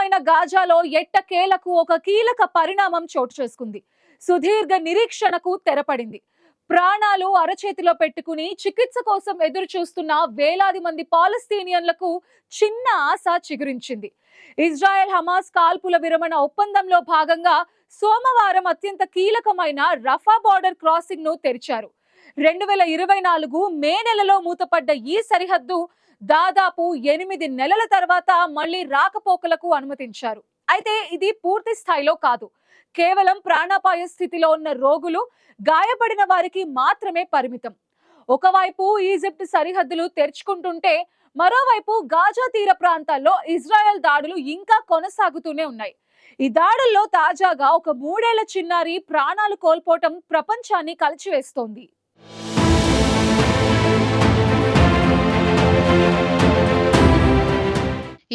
కీలకమైన గాజాలో ఎట్టకేలకు ఒక కీలక పరిణామం చోటు చేసుకుంది. సుదీర్ఘ నిరీక్షణకు తెరపడింది. ప్రాణాలు అరచేతిలో పెట్టుకుని చికిత్స కోసం ఎదురు చూస్తున్న వేలాది మంది పాలస్తీనియన్లకు చిన్న ఆశ చిగురించింది. ఇజ్రాయెల్ హమాస్ కాల్పుల విరమణ ఒప్పందంలో భాగంగా సోమవారం అత్యంత కీలకమైన రఫా బార్డర్ క్రాసింగ్ ను తెరిచారు. 2024 మే నెలలో మూతపడ్డ ఈ సరిహద్దు దాదాపు 8 నెలల తర్వాత మళ్లీ రాకపోకలకు అనుమతించారు. అయితే ఇది పూర్తి స్థాయిలో కాదు. కేవలం ప్రాణాపాయ స్థితిలో ఉన్న రోగులు, గాయపడిన వారికి మాత్రమే పరిమితం. ఒకవైపు ఈజిప్ట్ సరిహద్దులు తెరుచుకుంటుంటే మరోవైపు గాజా తీర ప్రాంతాల్లో ఇజ్రాయెల్ దాడులు ఇంకా కొనసాగుతూనే ఉన్నాయి. ఈ దాడుల్లో తాజాగా ఒక 3 ఏళ్ల చిన్నారి ప్రాణాలు కోల్పోవటం ప్రపంచాన్ని కలిచివేస్తోంది.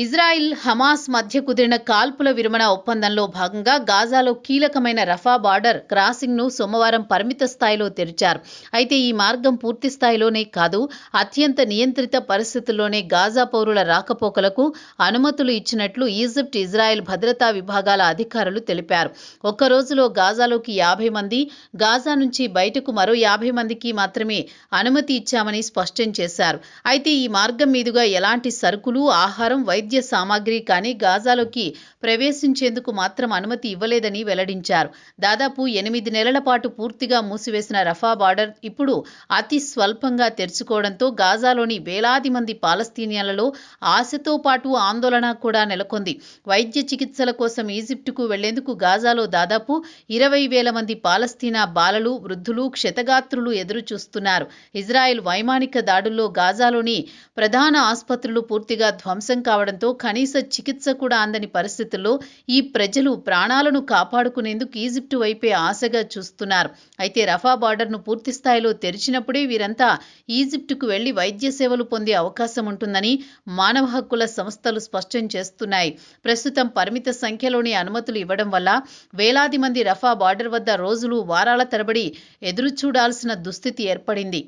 ఇజ్రాయిల్ హమాస్ మధ్య కుదిరిన కాల్పుల విరమణ ఒప్పందంలో భాగంగా గాజాలో కీలకమైన రఫా బార్డర్ క్రాసింగ్ ను సోమవారం పరిమిత స్థాయిలో తెరిచారు. అయితే ఈ మార్గం పూర్తి స్థాయిలోనే కాదు, అత్యంత నియంత్రిత పరిస్థితుల్లోనే గాజా పౌరుల రాకపోకలకు అనుమతులు ఇచ్చినట్లు ఈజిప్ట్, ఇజ్రాయెల్ భద్రతా విభాగాల అధికారులు తెలిపారు. ఒక్క రోజులో గాజాలోకి 50 మంది, గాజా నుంచి బయటకు మరో 50 మందికి మాత్రమే అనుమతి ఇచ్చామని స్పష్టం చేశారు. అయితే ఈ మార్గం మీదుగా ఎలాంటి సరుకులు, ఆహారం, వైద్య సామాగ్రి కానీ గాజాలోకి ప్రవేశించేందుకు మాత్రం అనుమతి ఇవ్వలేదని వెల్లడించారు. దాదాపు 8 నెలల పాటు పూర్తిగా మూసివేసిన రఫా బార్డర్ ఇప్పుడు అతి స్వల్పంగా తెరుచుకోవడంతో గాజాలోని వేలాది మంది పాలస్తీనియన్లలో ఆశతో పాటు ఆందోళన కూడా నెలకొంది. వైద్య చికిత్సల కోసం ఈజిప్టుకు వెళ్లేందుకు గాజాలో దాదాపు 20,000 మంది పాలస్తీనా బాలలు, వృద్ధులు, క్షతగాత్రులు ఎదురు చూస్తున్నారు. ఇజ్రాయెల్ వైమానిక దాడుల్లో గాజాలోని ప్రధాన ఆసుపత్రులు పూర్తిగా ధ్వంసం కావడంతో కనీస చికిత్స కూడా అందని పరిస్థితుల్లో ఈ ప్రజలు ప్రాణాలను కాపాడుకునేందుకు ఈజిప్టు వైపే ఆశగా చూస్తున్నారు. అయితే రఫా బార్డర్ను పూర్తి స్థాయిలో తెరిచినప్పుడే వీరంతా ఈజిప్టుకు వెళ్లి వైద్య సేవలు పొందే అవకాశం ఉంటుందని మానవ హక్కుల సంస్థలు స్పష్టం చేస్తున్నాయి. ప్రస్తుతం పరిమిత సంఖ్యలోని అనుమతులు ఇవ్వడం వల్ల వేలాది మంది రఫా బార్డర్ వద్ద రోజులు, వారాల తరబడి ఎదురు చూడాల్సిన దుస్థితి ఏర్పడింది.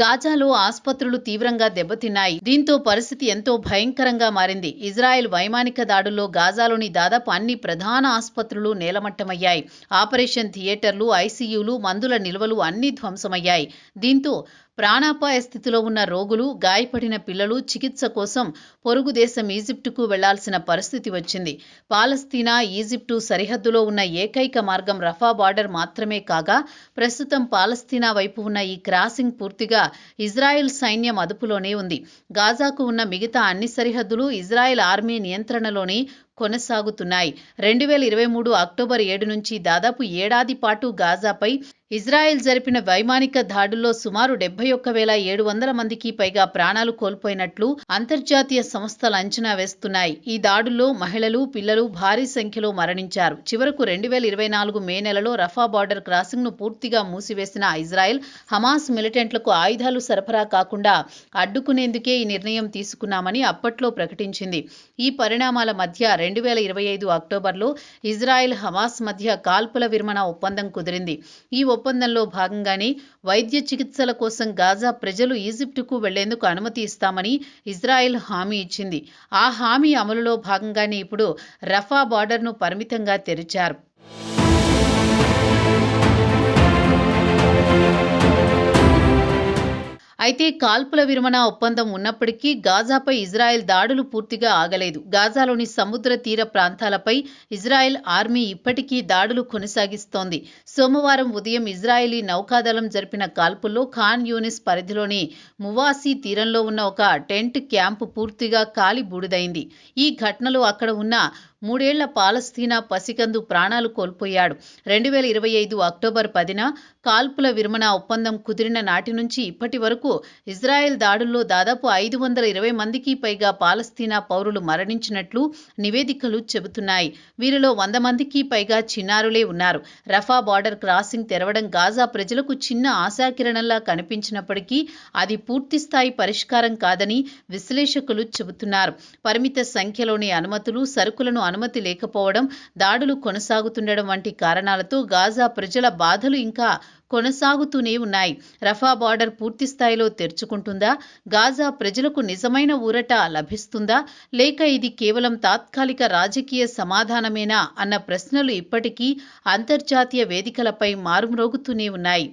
గాజాలో ఆసుపత్రులు తీవ్రంగా దెబ్బతిన్నాయి. దీంతో పరిస్థితి ఎంతో భయంకరంగా మారింది. ఇజ్రాయెల్ వైమానిక దాడుల్లో గాజాలోని దాదాపు అన్ని ప్రధాన ఆసుపత్రులు నేలమట్టమయ్యాయి. ఆపరేషన్ థియేటర్లు, ఐసీయూలు, మందుల నిల్వలు అన్నీ ధ్వంసమయ్యాయి. దీంతో ప్రాణాపాయ స్థితిలో ఉన్న రోగులు, గాయపడిన పిల్లలు చికిత్స కోసం పొరుగు దేశం ఈజిప్టుకు వెళ్లాల్సిన పరిస్థితి వచ్చింది. పాలస్తీనా, ఈజిప్టు సరిహద్దులో ఉన్న ఏకైక మార్గం రఫా బార్డర్ మాత్రమే కాగా ప్రస్తుతం పాలస్తీనా వైపు ఉన్న ఈ క్రాసింగ్ పూర్తిగా ఇజ్రాయెల్ సైన్యం అదుపులోనే ఉంది. గాజాకు ఉన్న మిగతా అన్ని సరిహద్దులు ఇజ్రాయెల్ ఆర్మీ నియంత్రణలోనే కొనసాగుతున్నాయి. 2023 అక్టోబర్ 7 నుంచి దాదాపు ఏడాది పాటు గాజాపై ఇజ్రాయెల్ జరిపిన వైమానిక దాడుల్లో సుమారు 71,700 మందికి పైగా ప్రాణాలు కోల్పోయినట్లు అంతర్జాతీయ సంస్థలు అంచనా వేస్తున్నాయి. ఈ దాడుల్లో మహిళలు, పిల్లలు భారీ సంఖ్యలో మరణించారు. చివరకు 2024 మే నెలలో రఫా బార్డర్ క్రాసింగ్ ను పూర్తిగా మూసివేసిన ఇజ్రాయెల్, హమాస్ మిలిటెంట్లకు ఆయుధాలు సరఫరా కాకుండా అడ్డుకునేందుకే ఈ నిర్ణయం తీసుకున్నామని అప్పట్లో ప్రకటించింది. ఈ పరిణామాల మధ్య 2025 అక్టోబర్లో ఇజ్రాయెల్, హమాస్ మధ్య కాల్పుల విరమణ ఒప్పందం కుదిరింది. ఈ ఒప్పందంలో భాగంగానే వైద్య చికిత్సల కోసం గాజా ప్రజలు ఈజిప్టుకు వెళ్లేందుకు అనుమతి ఇస్తామని ఇజ్రాయెల్ హామీ ఇచ్చింది. ఆ హామీ అమలులో భాగంగానే ఇప్పుడు రఫా బార్డర్ను పరిమితంగా తెరిచారు. అయితే కాల్పుల విరమణ ఒప్పందం ఉన్నప్పటికీ గాజాపై ఇజ్రాయెల్ దాడులు పూర్తిగా ఆగలేదు. గాజాలోని సముద్ర తీర ప్రాంతాలపై ఇజ్రాయెల్ ఆర్మీ ఇప్పటికీ దాడులు కొనసాగిస్తోంది. సోమవారం ఉదయం ఇజ్రాయెలీ నౌకాదళం జరిపిన కాల్పుల్లో ఖాన్ యూనిస్ పరిధిలోని మువాసి తీరంలో ఉన్న ఒక టెంట్ క్యాంపు పూర్తిగా కాలి బూడిదైంది. ఈ ఘటనలో అక్కడ ఉన్న 3 ఏళ్ల పాలస్తీనా పసికందు ప్రాణాలు కోల్పోయాడు. 2025 అక్టోబర్ 10న కాల్పుల విరమణ ఒప్పందం కుదిరిన నాటి నుంచి ఇప్పటి వరకు ఇజ్రాయెల్ దాడుల్లో దాదాపు 520 మందికి పైగా పాలస్తీనా పౌరులు మరణించినట్లు నివేదికలు చెబుతున్నాయి. వీరిలో 100 మందికి పైగా చిన్నారులే ఉన్నారు. రఫా బార్డర్ క్రాసింగ్ తెరవడం గాజా ప్రజలకు చిన్న ఆశాకిరణంలా కనిపించినప్పటికీ అది పూర్తిస్థాయి పరిష్కారం కాదని విశ్లేషకులు చెబుతున్నారు. పరిమిత సంఖ్యలోని అనుమతులు, సరుకులను అనుమతి లేకపోవడం, దాడులు కొనసాగుతుండడం వంటి కారణాలతో గాజా ప్రజల బాధలు ఇంకా కొనసాగుతూనే ఉన్నాయి. రఫా బార్డర్ పూర్తి స్థాయిలో తెరుచుకుంటుందా? గాజా ప్రజలకు నిజమైన ఊరట లభిస్తుందా? లేక ఇది కేవలం తాత్కాలిక రాజకీయ సమాధానమేనా అన్న ప్రశ్నలు ఇప్పటికీ అంతర్జాతీయ వేదికలపై మారుమ్రోగుతూనే ఉన్నాయి.